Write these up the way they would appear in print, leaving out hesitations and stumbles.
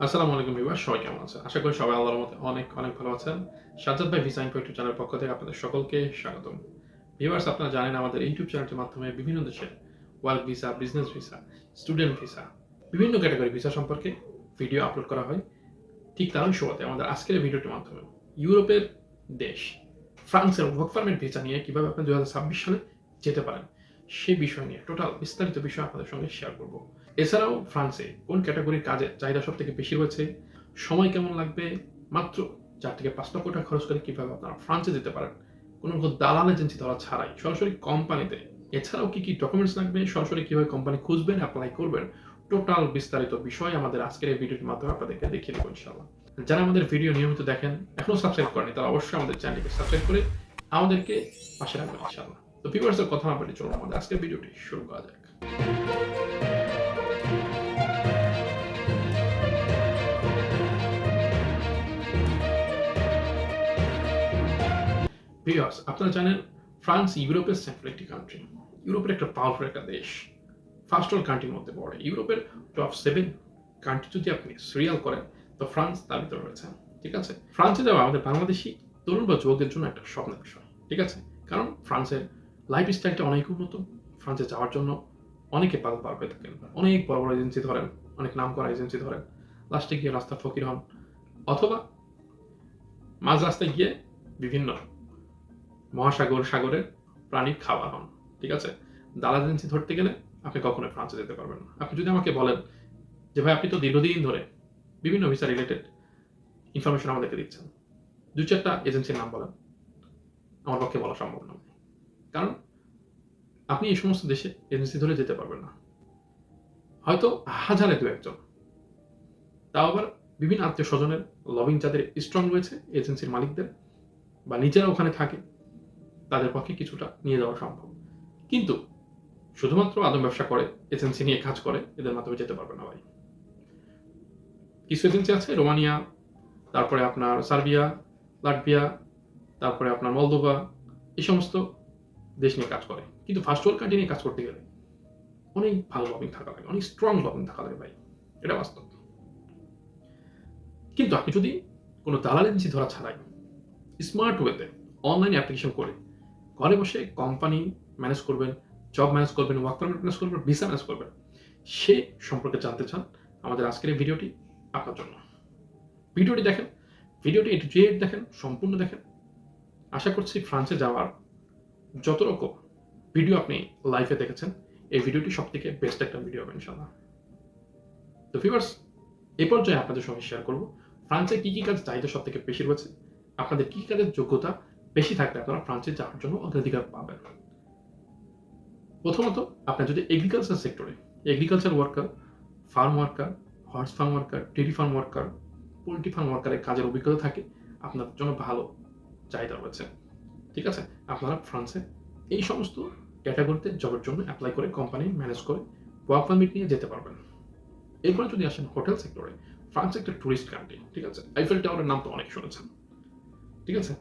আসসালামু আলাইকুম ভিউয়ার, সবাই কেমন আছেন? আশা করি সবাই আল্লাহর রহমতে অনেক ভালো আছেন। সাজ্জাদ ভাই ভিসা ইনফো ইউটিউব চ্যানেলের পক্ষ থেকে আপনাদের সকলকে স্বাগতম। ভিউয়ার্স, আপনারা জানেন আমাদের ইউটিউব চ্যানেলটির মাধ্যমে বিভিন্ন দেশের work visa, business visa, student visa, বিভিন্ন ক্যাটাগরি ভিসা সম্পর্কে ভিডিও আপলোড করা হয়। ঠিক তারই শুরুতে আমাদের আজকের এই ভিডিওটির মাধ্যমে ইউরোপের দেশ ফ্রান্সের ওয়ার্ক পারমিট ভিসা নিয়ে কিভাবে আপনি 2026 সালে যেতে পারেন সেই বিষয় নিয়ে টোটাল বিস্তারিত বিষয় আপনাদের সঙ্গে শেয়ার করব। এছাড়াও ফ্রান্সে কোন ক্যাটাগরির কাজে চাহিদা সব থেকে বেশি রয়েছে, সময় কেমন লাগবে, মাত্র 4 থেকে 5 লক্ষ টাকা খরচ করে কিভাবে আপনারা ফ্রান্সে যেতে পারেন কোনো দালাল এজেন্সি ধরা ছাড়াই সরাসরি কোম্পানিতে, এছাড়াও কি কি ডকুমেন্টস লাগবে, সরাসরি কিভাবে কোম্পানি খুঁজবেন, অ্যাপ্লাই করবেন, টোটাল বিস্তারিত বিষয় আমাদের আজকের এই ভিডিওটির মাধ্যমে আপনাদেরকে দেখিয়ে দেবো ইনশাআল্লাহ। যারা আমাদের ভিডিও নিয়মিত দেখেন, এখনো সাবস্ক্রাইব করেনি, তারা অবশ্যই আমাদের চ্যানেলটিকে সাবস্ক্রাইব করে আমাদেরকে পাশে রাখবেন ইনশাআল্লাহ। তো ভিউয়ার্সের কথা না বলে চলুন আমাদের আজকের ভিডিওটি শুরু করা যাক। ভিউয়ার্স, আপনারা জানেন ফ্রান্স ইউরোপের সেন্ট্রাল একটি কান্ট্রি, ইউরোপের একটা পাওয়ারফুল একটা দেশ, ফার্স্ট ওয়ার্ল্ড কান্ট্রির মধ্যে পড়ে। ইউরোপের টপ 7 কান্ট্রি যদি আপনি সিরিয়াল করেন তো ফ্রান্স তার ভিতরে রয়েছে। ঠিক আছে, ফ্রান্সে যাওয়া আমাদের বাংলাদেশি তরুণ বা যুবকদের জন্য একটা স্বপ্নের বিষয়। ঠিক আছে, কারণ ফ্রান্সের লাইফ স্টাইলটা অনেক উন্নত। ফ্রান্সে যাওয়ার জন্য অনেকে পাগল পার হয়ে থাকেন, অনেক বড় বড় এজেন্সি ধরেন, অনেক নাম করা এজেন্সি ধরেন, লাস্টে গিয়ে রাস্তার ফকির হন, অথবা মাঝ রাস্তায় গিয়ে বিভিন্ন সাগরের প্রাণী খাওয়া হন। ঠিক আছে, দালাল এজেন্সি ধরতে গেলে আপনি কখনোই ফ্রান্সে যেতে পারবেন না। আপনি যদি আমাকে বলেন যে ভাই আপনি তো দীর্ঘদিন ধরে বিভিন্ন ভিসা রিলেটেড ইনফরমেশন আমাদেরকে দিচ্ছেন, 2-4টা এজেন্সির নাম বলেন, আমার পক্ষে বলা সম্ভব নয়। কারণ আপনি এই সমস্ত দেশে এজেন্সি ধরে যেতে পারবেন না, হয়তো হাজারে 2-1জন, তাও আবার বিভিন্ন আত্মীয় স্বজনের লবিং যাদের স্ট্রং রয়েছে, এজেন্সির মালিকদের বা নিজেরা ওখানে থাকে, তাদের পক্ষে কিছুটা নিয়ে যাওয়া সম্ভব। কিন্তু শুধুমাত্র আদম ব্যবসা করে, এজেন্সি নিয়ে কাজ করে, এদের মাধ্যমে যেতে পারবে না ভাই। কিছু এজেন্সি আছে রোমানিয়া, তারপরে আপনার সার্বিয়া, লাটভিয়া, তারপরে আপনার মলদোভা, এই সমস্ত দেশ নিয়ে কাজ করে। কিন্তু ফার্স্ট ওয়ার্ল্ড কান্ট্রি নিয়ে কাজ করতে গেলে অনেক ভালো লবিং থাকা লাগে, অনেক স্ট্রং লবিং থাকা লাগে ভাই, এটা বাস্তব। কিন্তু আপনি যদি কোনো দালাল এজেন্সি ধরা ছাড়াই স্মার্ট ওয়েতে অনলাইন অ্যাপ্লিকেশন করে ঘরে বসে কোম্পানি ম্যানেজ করবেন, জব ম্যানেজ করবেন, ওয়ার্ক পারমিট ম্যানেজ করবেন, ভিসা ম্যানেজ করবেন, সে সম্পর্কে জানতে চান, আমাদের আজকের এই ভিডিওটি আপনার জন্য। ভিডিওটি দেখেন, ভিডিওটি A to Z দেখেন, সম্পূর্ণ দেখেন। আশা করছি ফ্রান্সে যাওয়ার যত রকম ভিডিও আপনি লাইফে দেখেছেন, এই ভিডিওটি সব থেকে বেস্ট একটা ভিডিও হবে ইনশাআল্লাহ। তো ভিউয়ার্স, এই পর্যায়ে আপনাদের সঙ্গে শেয়ার করব ফ্রান্সে কি কি কাজ চাহিদা সব থেকে বেশি রয়েছে, আপনাদের কি কাজের যোগ্যতা বেশি থাকলে আপনারা ফ্রান্সে যাওয়ার জন্য অগ্রাধিকার পাবেন। প্রথমত, আপনার যদি এগ্রিকালচার সেক্টরে agriculture worker, farm worker, horse farm worker, dairy farm worker, poultry farm ওয়ার্কারের কাজের অভিজ্ঞতা থাকে, আপনাদের জন্য ভালো চাহিদা রয়েছে। ঠিক আছে, আপনারা ফ্রান্সে এই সমস্ত ক্যাটাগরিতে জবের জন্য অ্যাপ্লাই করে কোম্পানি ম্যানেজ করে ওয়ার্ক পারমিট নিয়ে যেতে পারবেন। এরপরে যদি আসেন হোটেল সেক্টরে, ফ্রান্স একটা টুরিস্ট কান্ট্রি। ঠিক আছে, আইফেল টাওয়ারের নাম তো অনেক শুনেছেন। ঠিক আছে,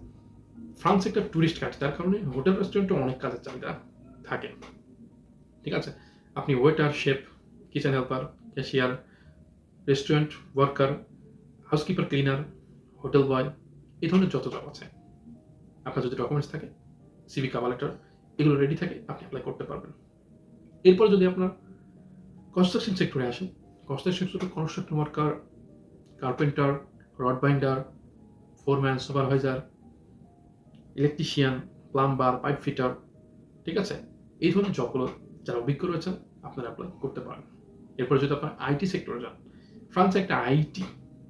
ফ্রান্স একটা টুরিস্ট কান্ট্রি, তার কারণে হোটেল রেস্টুরেন্টে অনেক কাজের চাহিদা থাকে। ঠিক আছে, আপনি waiter, chef, kitchen helper, cashier, restaurant worker, housekeeper, cleaner, hotel বয়, এই ধরনের যত জব আছে, আপনার যদি ডকুমেন্টস থাকে, সিভি, কভার লেটার, এগুলো রেডি থাকে, আপনি অ্যাপ্লাই করতে পারবেন। এরপর যদি আপনার কনস্ট্রাকশন সেক্টরে আসেন, কনস্ট্রাকশন সেক্টরে construction worker, carpenter, rod binder, foreman, supervisor, electrician, plumber, pipe fitter, ঠিক আছে, এই ধরনের জবগুলো যারা অভিজ্ঞ রয়েছেন আপনারা অ্যাপ্লাই করতে পারেন। এরপরে যদি আপনার আইটি সেক্টরে যান, ফ্রান্স একটা আইটি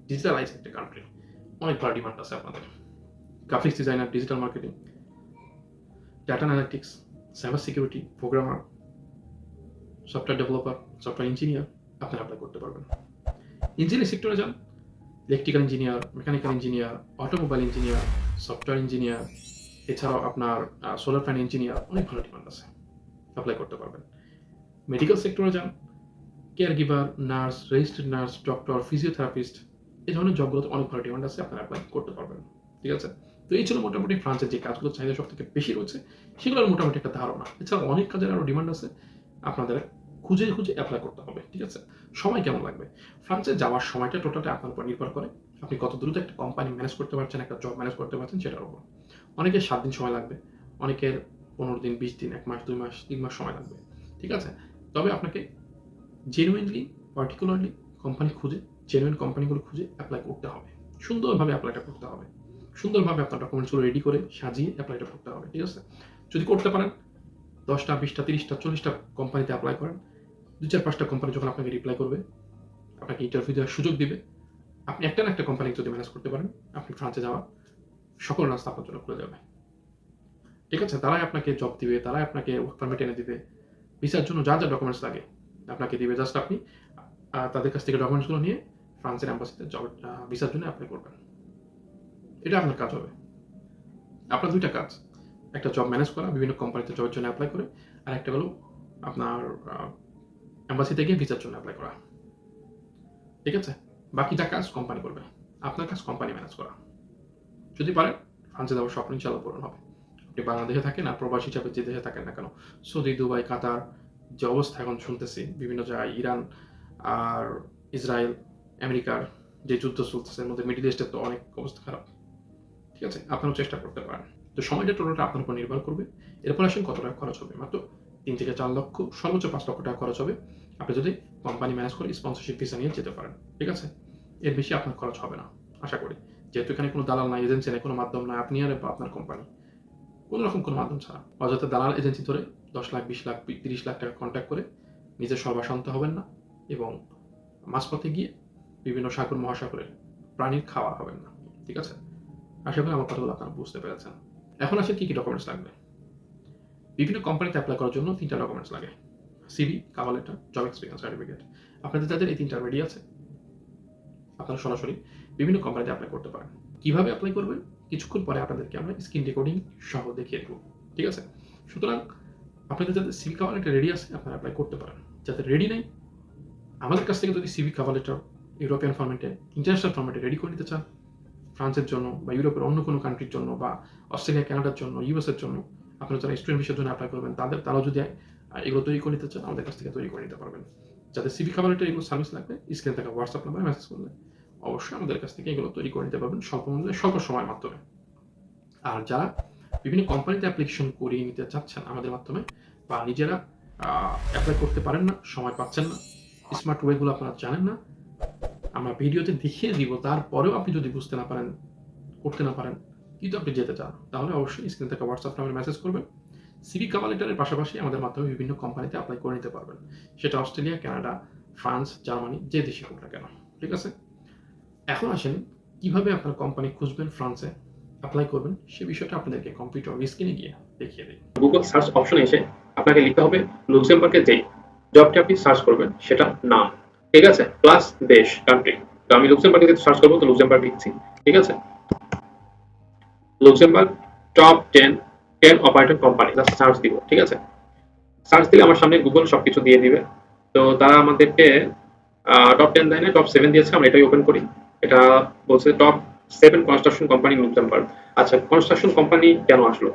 ডিজিটালাইজ একটা কান্ট্রি, অনেক ভালো ডিমান্ড আছে আপনাদের। Graphics designer, digital marketing, data analytics, cyber security, programmer, software developer, software engineer, আপনারা অ্যাপ্লাই করতে পারবেন। ইঞ্জিনিয়ারিং সেক্টরে যান, electrical engineer, mechanical engineer, automobile engineer, software engineer, এছাড়াও আপনার সোলার প্যানেল ইঞ্জিনিয়ার, অনেক ভালো ডিমান্ড আছে, অ্যাপ্লাই করতে পারবেন। মেডিকেল সেক্টরে যান, care giver, nurse, registered nurse, doctor, physiotherapist, এই ধরনের জবগুলোতে অনেক ভালো ডিমান্ড আছে, আপনারা অ্যাপ্লাই করতে পারবেন। ঠিক আছে, তো এই ছিল মোটামুটি ফ্রান্সের যে কাজগুলো চাহিদা সব থেকে বেশি রয়েছে সেগুলোর মোটামুটি একটা ধারণা। এছাড়া অনেক কাজের আরও ডিমান্ড আছে, আপনাদের খুঁজে খুঁজে অ্যাপ্লাই করতে হবে, ঠিক আছে? সময় কেমন লাগবে? ফ্রান্সে যাওয়ার সময়টা টোটালি আপনার উপর নির্ভর করে। আপনি কত দ্রুত একটা কোম্পানি ম্যানেজ করতে পারছেন, একটা জব ম্যানেজ করতে পারছেন সেটার উপর। অনেকের ৭ দিন সময় লাগবে, অনেকের ১৫ দিন, ২০ দিন, ১ মাস, ২ মাস, ৩ মাস সময় লাগবে, ঠিক আছে? তবে আপনাকে জেনুইনলি, পার্টিকুলারলি কোম্পানি খুঁজে, জেনুইন কোম্পানিগুলো খুঁজে এপ্লাই করতে হবে। সুন্দরভাবে এপ্লাইটা করতে হবে। সুন্দরভাবে আপনার ডকুমেন্টসগুলো রেডি করে সাজিয়ে এপ্লাইটা করতে হবে, ঠিক আছে? যদি করতে পারেন ১০টা, ২০টা, ৩০টা, ৪০টা কোম্পানিতে এপ্লাই করেন। ২-৪-৫টা কোম্পানি যখন আপনাকে রিপ্লাই করবে, আপনাকে ইন্টারভিউ দেওয়ার সুযোগ দিবে, আপনি একটা না একটা কোম্পানি যদি ম্যানেজ করতে পারেন, আপনি ফ্রান্সে যাওয়ার সকল রাস্তা আপনার জন্য খুলে যাবে। ঠিক আছে? তারাই আপনাকে জব দিবে, তারাই আপনাকে ওয়ার্ক পারমিট এনে দিবে। ভিসার জন্য যা ডকুমেন্টস লাগে আপনাকে দিবে। জাস্ট আপনি তাদের কাছ থেকে ডকুমেন্টসগুলো নিয়ে ফ্রান্সের এম্বাসিতে জব ভিসার জন্য এপ্লাই করবেন। এটা আপনার কাজ হবে। আপনার ২ টা কাজ। একটা জব ম্যানেজ করা, বিভিন্ন কোম্পানিতে জবের জন্য এপ্লাই করে, আর একটা হলো আপনার এম্বাসিতে গিয়ে ভিসার জন্য এপ্লাই করা। ঠিক আছে? বাকিটা কাজ কোম্পানি করবে। আপনার কাজ কোম্পানি ম্যানেজ করা। যদি পারেন ফ্রান্সে যাওয়ার স্বপ্ন ইনশাআল্লাহ পূরণ হবে। আপনি বাংলাদেশে থাকেন আর প্রবাসী হিসাবে যে দেশে থাকেন না কেন, সৌদি, দুবাই, কাতার, যে অবস্থা এখন শুনতেছি বিভিন্ন জায়গায়, ইরান আর ইসরায়েল, আমেরিকার যে যুদ্ধ চলতেছে, এর মধ্যে মিডল ইস্টের তো অনেক অবস্থা খারাপ। ঠিক আছে? আপনারাও চেষ্টা করতে পারেন। তো সময়টা টোটালটা আপনার উপর নির্ভর করবে। এরপর আসেন কত টাকা খরচ হবে। মাত্র ৩ থেকে ৪ লক্ষ, সর্বোচ্চ ৫ লক্ষ টাকা খরচ হবে। আপনি যদি কোম্পানি ম্যানেজ করে স্পন্সরশিপ ভিসা নিয়ে যেতে পারেন। ঠিক আছে? এর বেশি আপনার খরচ হবে না, আশা করি। যেহেতু এখানে কোনো দালাল নাই, এজেন্সি নাই, কোনো মাধ্যম নাই, আপনি আর আপনার কোম্পানি। কোনো রকম কোনো মাধ্যম ছাড়া। অযথা দালাল এজেন্সি ধরে ১০ লাখ, ২০ লাখ, ৩০ লাখ টাকা কন্ট্যাক্ট করে নিজের সর্বস্বান্ত হবেন না এবং মাঝপথে গিয়ে বিভিন্ন সাগর মহাসাগরে প্রাণীর খাওয়া হবেন না। ঠিক আছে? আশা করি আমার কথাগুলো আপনারা বুঝতে পেরেছেন। এখন আসেন কি ডকুমেন্টস লাগবে। বিভিন্ন কোম্পানিতে এপ্লাই করার জন্য ৩ টা ডকুমেন্টস লাগে। CV, cover letter, job experience certificate. আপনাদের যাদের এই ৩ টা রেডি আছে, আপনারা সরাসরি বিভিন্ন কোম্পানিতে এপ্লাই করতে পারেন। কিভাবে এপ্লাই করবেন? কিছুক্ষণ পরে আপনাদেরকে আমরা স্ক্রিন রেকর্ডিং সহ দেখিয়ে দেব। ঠিক আছে? সুতরাং আপনাদের যাদের সিভি, কভার লেটার রেডি আছে, আপনারা এপ্লাই করতে পারেন। যাদের রেডি নাই, আমাদের কাছ থেকে যদি সিভি, কভার লেটার ইউরোপিয়ান ফরম্যাটে, ইন্টারন্যাশনাল ফরম্যাটে রেডি করে নিতে চান, ফ্রান্সের জন্য বা ইউরোপের অন্য কোনো কান্ট্রির জন্য বা অস্ট্রেলিয়া, কানাডার জন্য, ইউএস এর জন্য, আপনারা যারা স্টুডেন্ট ভিসার জন্য এপ্লাই করবেন, তারাও যদি এগুলো তৈরি করে নিতে চান, আমাদের কাছ থেকে তৈরি করে নিতে পারবেন। যাদের সিভি, কভার লেটার এগুলো সার্ভিস লাগবে, স্ক্রিনে থাকা হোয়াটসঅ্যাপ নাম্বারে মেসেজ করলে অবশ্যই আমাদের কাছ থেকে এগুলো তৈরি করে নিতে পারবেন স্বল্প মূল্যে, স্বল্প সময়ের মাধ্যমে। আর যারা বিভিন্ন কোম্পানিতে অ্যাপ্লিকেশন করিয়ে নিতে চাচ্ছেন আমাদের মাধ্যমে, বা নিজেরা অ্যাপ্লাই করতে পারেন না, সময় পাচ্ছেন না, স্মার্ট ওয়েগুলো আপনারা জানেন না, আমরা ভিডিওতে দেখিয়ে দিব, তারপরেও আপনি যদি বুঝতে না পারেন, করতে না পারেন, কিন্তু আপনি যেতে চান, তাহলে অবশ্যই স্ক্রিনে থাকা হোয়াটসঅ্যাপ নাম্বারে মেসেজ করবেন। সিভি, কভার লেটারের পাশাপাশি আমাদের মাধ্যমে বিভিন্ন কোম্পানিতে অ্যাপ্লাই করে নিতে পারবেন। সেটা অস্ট্রেলিয়া, কানাডা, ফ্রান্স, জার্মানি, যে দেশে হোক না কেন। ঠিক আছে? এখন আসেন কিভাবে আপনার কোম্পানি খুঁজবেন ফ্রান্সে, এপ্লাই করবেন, সে বিষয়টা আপনাদেরকে কম্পিউটার স্ক্রিনে গিয়ে দেখিয়ে দিই। গুগল সার্চ অপশনে এসে আপনাকে লিখতে হবে লুক্সেমবার্গের যে জবটি আপনি সার্চ করবেন সেটা নাম, ঠিক আছে, প্লাস দেশ, কান্ট্রি। তো আমি লুক্সেমবার্গে যেহেতু সার্চ করবো, তো লুক্সেমবার্গ লিখছি। ঠিক আছে? Luxembourg top 10 operator company, just search দিব। ঠিক আছে? সার্চ দিলে আমার সামনে গুগল সবকিছু দিয়ে দিবে। তো তারা আমাদেরকে টপ 10 দেয় না, টপ 7 দিয়েছে। আমরা এটাই ওপেন করি। এটা বলছে টপ 7 কনস্ট্রাকশন কোম্পানি লুক্সেমবার্গ। আচ্ছা, কনস্ট্রাকশন কোম্পানি কেন আসলো?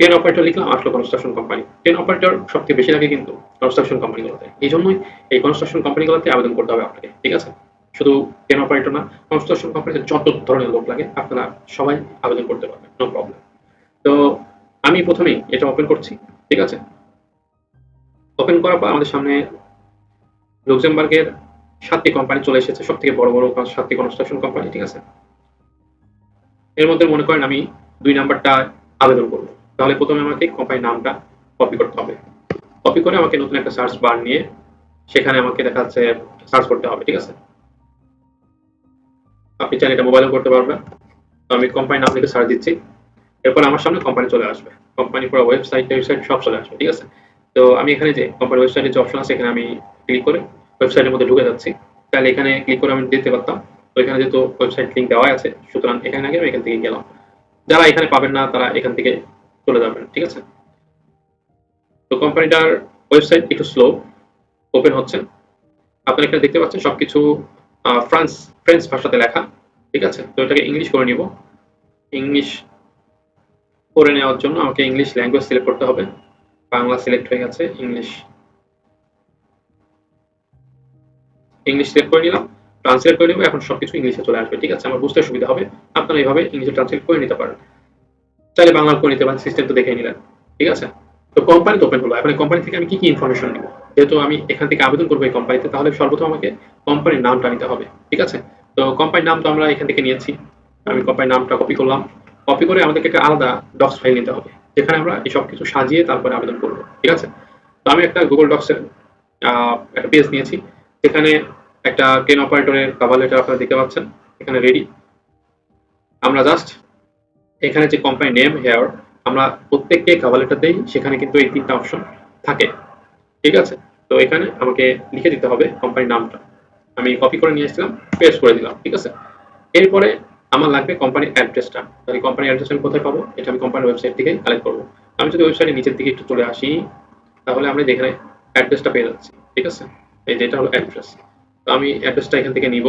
10 অপারেটর লিখলাম, আসলো কনস্ট্রাকশন কোম্পানি। 10 অপারেটর সবথেকে বেশি লাগে কিন্তু কনস্ট্রাকশন কোম্পানিগুলোতে। এই জন্যই এই কনস্ট্রাকশন কোম্পানিগুলোতে আবেদন করতে হবে আপনাকে। ঠিক আছে? শুধু 10 অপারেটর না, কনস্ট্রাকশন কোম্পানিতে যত ধরনের লোক লাগে আপনারা সবাই আবেদন করতে পারবেন, নো প্রবলেম। তো আমি প্রথমেই এটা ওপেন করছি। ঠিক আছে? ওপেন করার পর আমাদের সামনে লুক্সেমবার্গের 7টি কোম্পানি চলে এসেছে, সব থেকে বড় বড় 7টি কনস্ট্রাকশন কোম্পানি। ঠিক আছে? এর মধ্যে মনে করেন আমি 2 নাম্বারটা আবেদন করব। তাহলে প্রথমে আমাকে কোম্পানির নামটা কপি করতে হবে। কপি করে আমাকে নতুন একটা সার্চ বার নিয়ে সেখানে আমাকে দেখা যাচ্ছে সার্চ করতে হবে। ঠিক আছে? আপনি চাইলে এটা মোবাইলেও করতে পারবেন। তো আমি কোম্পানির নাম লিখে সার্চ দিচ্ছি। এরপর আমার সামনে কোম্পানি চলে আসবে, কোম্পানি পুরো ওয়েবসাইট সব চলে আসবে। ঠিক আছে? তো আমি এখানে যে কোম্পানির ওয়েবসাইটে যে অপশন আছে, এখানে আমি ক্লিক করে ওয়েবসাইটের মধ্যে ঢুকে যাচ্ছি। তাহলে এখানে ক্লিক করে আমি দিতে পারতাম। তো এখানে যেহেতু ওয়েবসাইট লিঙ্ক দেওয়া আছে, সুতরাং এখানে আগে আমি এখান থেকে গেলাম। যারা এখানে পাবেন না তারা এখান থেকে চলে যাবেন। ঠিক আছে? তো কোম্পানিটার ওয়েবসাইট একটু স্লো ওপেন হচ্ছে। আপনারা এখানে দেখতে পাচ্ছেন সবকিছু ফ্রেঞ্চ ভাষাতে লেখা। ঠিক আছে? তো এটাকে ইংলিশ করে নিব। ইংলিশ করে নেওয়ার জন্য আমাকে ইংলিশ ল্যাঙ্গুয়েজ সিলেক্ট করতে হবে। বাংলা সিলেক্ট হয়ে গেছে, ইংলিশ ইংলিশ সিলেক্ট করে নিলাম, ট্রান্সলেট করে নেব। এখন সবকিছু ইংলিশে চলে আসবে, ঠিক আছে? আমার বুঝতে সুবিধা হবে। আপনারা এইভাবে ইংলিশে ট্রান্সলেট করে নিতে পারেন। চাইলে বাংলা করে নিতে পারেন, সিস্টেম তো দেখে নিলেন, ঠিক আছে? তো কোম্পানি তো ওপেন হলো। এখন এই কোম্পানি থেকে আমি কি কি ইনফরমেশন নিব? যেহেতু আমি এখান থেকে আবেদন করবো এই কোম্পানিতে, তাহলে সর্বপ্রথম আমাকে কোম্পানির নামটা নিতে হবে, ঠিক আছে? তো কোম্পানির নাম তো আমরা এখান থেকে নিয়েছি। আমি কোম্পানির নামটা কপি করলাম। কপি করে আমাদেরকে একটা আলাদা ডক্স ফাইল নিতে হবে, যেখানে আমরা এই সব কিছু সাজিয়ে তারপরে আবেদন করবো, ঠিক আছে? তো আমি একটা গুগল ডক্সের একটা পেজ নিয়েছি, যেখানে একটা ট্রেন অপারেটরের কভার লেটার আপনারা দেখতে পাচ্ছেন এখানে রেডি। আমরা জাস্ট এখানে যে কোম্পানি নেম হেয়ার আমরা প্রত্যেককে কভার লেটার দেই, সেখানে কিন্তু এই ৩ টা অপশন থাকে, ঠিক আছে? তো এখানে আমাকে লিখে দিতে হবে কোম্পানির নামটা। আমি কপি করে নিয়ে এসেছিলাম, পেস্ট করে দিলাম, ঠিক আছে? এরপরে আমার লাগবে কোম্পানির অ্যাড্রেসটা। তাহলে কোম্পানির অ্যাড্রেস আমি কোথায় পাবো? এটা আমি কোম্পানির ওয়েবসাইট থেকে কালেক্ট করবো। আমি যদি ওয়েবসাইটের নিচের দিকে একটু চলে আসি, তাহলে আমরা যেখানে অ্যাড্রেসটা পেয়ে যাচ্ছি, ঠিক আছে? এই যেটা হলো অ্যাড্রেস। তো আমি অ্যাড্রেসটা এখান থেকে নিব,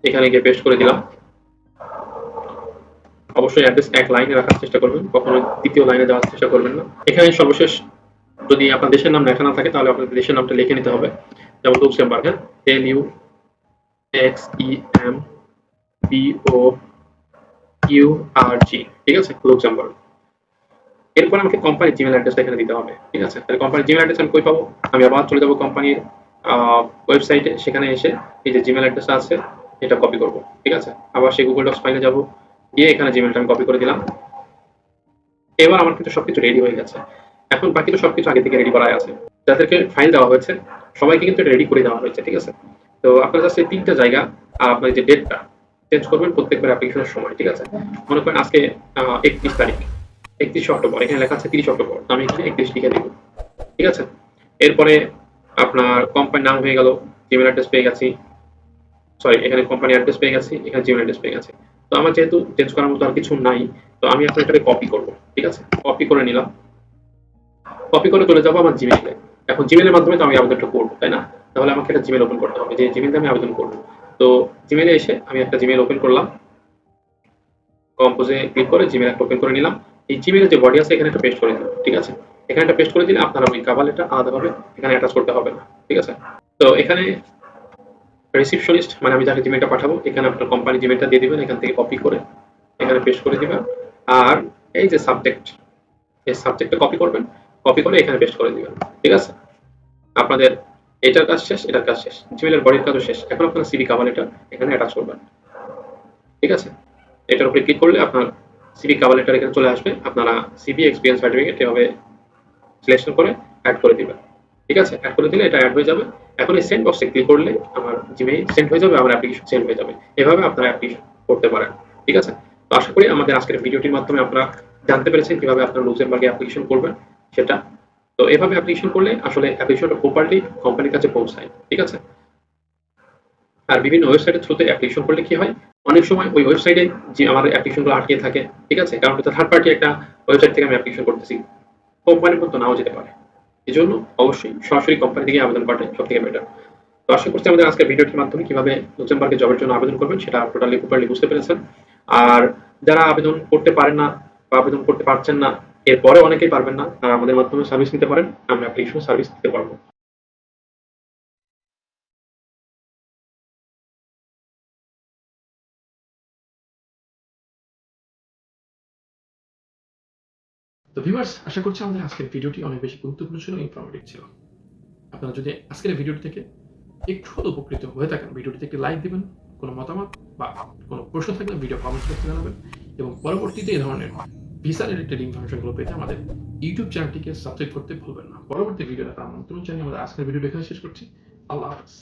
এখানে গিয়ে পেস্ট করে দিলাম। অবশ্যই অ্যাড্রেস এক লাইনে রাখার চেষ্টা করবেন, কখনো দ্বিতীয় লাইনে যাওয়ার চেষ্টা করবেন না। এখানে সর্বশেষ যদি আপনার দেশের নাম লেখা না থাকে, তাহলে আপনাদের দেশের নামটা লিখে নিতে হবে। যেমন লুক্সেমবার্গ, হ্যাঁ, LUXEMBOURG, ঠিক আছে? লুক্সেমবার্গ। এরপর আমাকে কোম্পানির জিমেল অ্যাড্রেসটা এখানে দিতে হবে, ঠিক আছে? তাহলে কোম্পানির জিমেল অ্যাড্রেস আমি কই পাবো? আমি আবার চলে যাবো কোম্পানির ওয়েবসাইটে, সেখানে এসে এই যে জিমেল অ্যাড্রেসটা আছে এটা কপি করব, ঠিক আছে? আবার সেই গুগল ডক্স ফাইলে যাব, গিয়ে এখানে জিমেলটা আমি কপি করে দিলাম। এবার আমার কিন্তু সবকিছু রেডি হয়ে গেছে। এখন বাকি তো সবকিছু আগে থেকে রেডি করাই আছে। যাদেরকে ফাইল দেওয়া হয়েছে সবাইকে কিন্তু রেডি করে দেওয়া হয়েছে, ঠিক আছে? তো আপনার জাস্ট এই ৩টা জায়গা আর আপনার যে ডেটটা চেঞ্জ করবেন প্রত্যেকবার অ্যাপ্লিকেশনের সময়, ঠিক আছে? মনে করেন আজকে ৩১ তারিখ, ৩১ অক্টোবর, এখানে লেখা আছে ৩০ অক্টোবর, তো আমি এখানে ৩১ লিখে দিব, ঠিক আছে? এরপরে আপনার কোম্পানির নাম হয়ে গেল, জিমেল অ্যাড্রেস পেয়ে গেছি, সরি এখানে কোম্পানি অ্যাড্রেস পেয়ে গেছি, এখানে জিমেল অ্যাড্রেস পেয়ে গেছি। তো আমার যেহেতু চেঞ্জ করার মতো আর কিছু নাই, তো আমি এখন এটাকে কপি করব, ঠিক আছে? কপি করে নিলাম। কপি করে চলে যাবো আমার জিমেইলে। এখন জিমেইলের মাধ্যমে তো আমি আবেদনটা করবো, তাই না? তাহলে আমাকে একটা জিমেইল ওপেন করতে হবে, যে জিমেইলে আমি আবেদন করবো। তো জিমেইলে এসে আমি একটা জিমেইল ওপেন করলাম, কম্পোজে ক্লিক করে জিমেইল একটা ওপেন করে নিলাম। এই জিমেইলের যে বডি আছে এখানে একটা পেস্ট করে দিলাম, ঠিক আছে? এখানে একটা পেস্ট করে দিলে আপনার ওই কভার লেটার আলাদাভাবে এখানে অ্যাটাচ করতে হবে না, ঠিক আছে? তো এখানে রিসিপশনিস্ট মানে আমি যাকে জিমেইলটা পাঠাবো, এখানে আপনার কোম্পানি জিমেইলটা দিয়ে দিবেন, এখান থেকে কপি করে এখানে পেস্ট করে দিবেন। আর এই যে সাবজেক্ট, এই সাবজেক্টটা কপি করবেন, কপি করে এখানে পেস্ট করে দিবেন, ঠিক আছে? আপনাদের এটার কাজ শেষ, এটার কাজ শেষ, জিমেইলের বডির কাজও শেষ। এখন আপনার সিভি কভার লেটার এখানে অ্যাটাচ করবেন, ঠিক আছে? এটার উপরে ক্লিক করলে আপনার সিভি কভার লেটার এখানে চলে আসবে। আপনারা সিভি এক্সপিরিয়েন্স সার্টিফিকেট এভাবে সিলেকশন করে অ্যাড করে দিবেন, ঠিক আছে? অ্যাড করে দিলে এটা অ্যাড হয়ে যাবে। এখন এই সেন্ড বক্সে ক্লিক করলে আমার জিমেইল সেন্ড হয়ে যাবে, আমার অ্যাপ্লিকেশন সেন্ড হয়ে যাবে। এভাবে আপনারা অ্যাপ্লিকেশন করতে পারেন, ঠিক আছে? তো আশা করি আমাদের আজকের ভিডিওটির মাধ্যমে আপনারা জানতে পেরেছেন কিভাবে আপনারা লুক্সেমবার্গে অ্যাপ্লিকেশন করবেন সেটা। তো এভাবে অ্যাপ্লিকেশন করলে আসলে অ্যাপ্লিকেশনটা প্রপারলি কোম্পানির কাছে পৌঁছায়, ঠিক আছে? আর বিভিন্ন ওয়েবসাইটের থ্রুতে অ্যাপ্লিকেশন করলে কি হয়, অনেক সময় ওই ওয়েবসাইটে যে আমার অ্যাপ্লিকেশনগুলো আটকে থাকে, ঠিক আছে? কারণ এটা থার্ড পার্টি একটা ওয়েবসাইট থেকে আমি অ্যাপ্লিকেশন করতেছি, কোম্পানির মতো নাও যেতে পারে। এজন্য অবশ্যই সরাসরি কোম্পানি থেকে আবেদন করাটাই সবথেকে বেটার। তো আশা করছি আমাদের আজকের ভিডিওটির মাধ্যমে কিভাবে লুক্সেমবার্গে জবের জন্য আবেদন করবেন সেটা টোটালি প্রপারলি বুঝতে পেরেছেন। আর যারা আবেদন করতে পারেন না বা আবেদন করতে পারছেন না, এরপরে অনেকেই পারবেন না, তারা আমাদের মাধ্যমে সার্ভিস নিতে পারেন, আমরা অ্যাপ্লিকেশন সার্ভিস দিতে পারবো। তো ভিউয়ার্স, আশা করছি আমাদের আজকের ভিডিওটি অনেক বেশি গুরুত্বপূর্ণ ছিল, ইনফরমেটিভ ছিল। আপনারা যদি আজকের ভিডিওটি থেকে একটু উপকৃত হয়ে থাকেন, ভিডিওটিতে একটি লাইক দিবেন, কোনো মতামত বা কোনো প্রশ্ন থাকলে ভিডিও কমেন্টস বক্সে জানাবেন, এবং পরবর্তীতে এই ধরনের ভিসা রিলেটেড ইনফরমেশনগুলো পেতে আমাদের ইউটিউব চ্যানেলটিকে সাবস্ক্রাইব করতে ভুলবেন না। পরবর্তী ভিডিও দেখার আমন্ত্রণ জানিয়ে আমাদের আজকের ভিডিও এখানে শেষ করছি। আল্লাহ হাফেজ।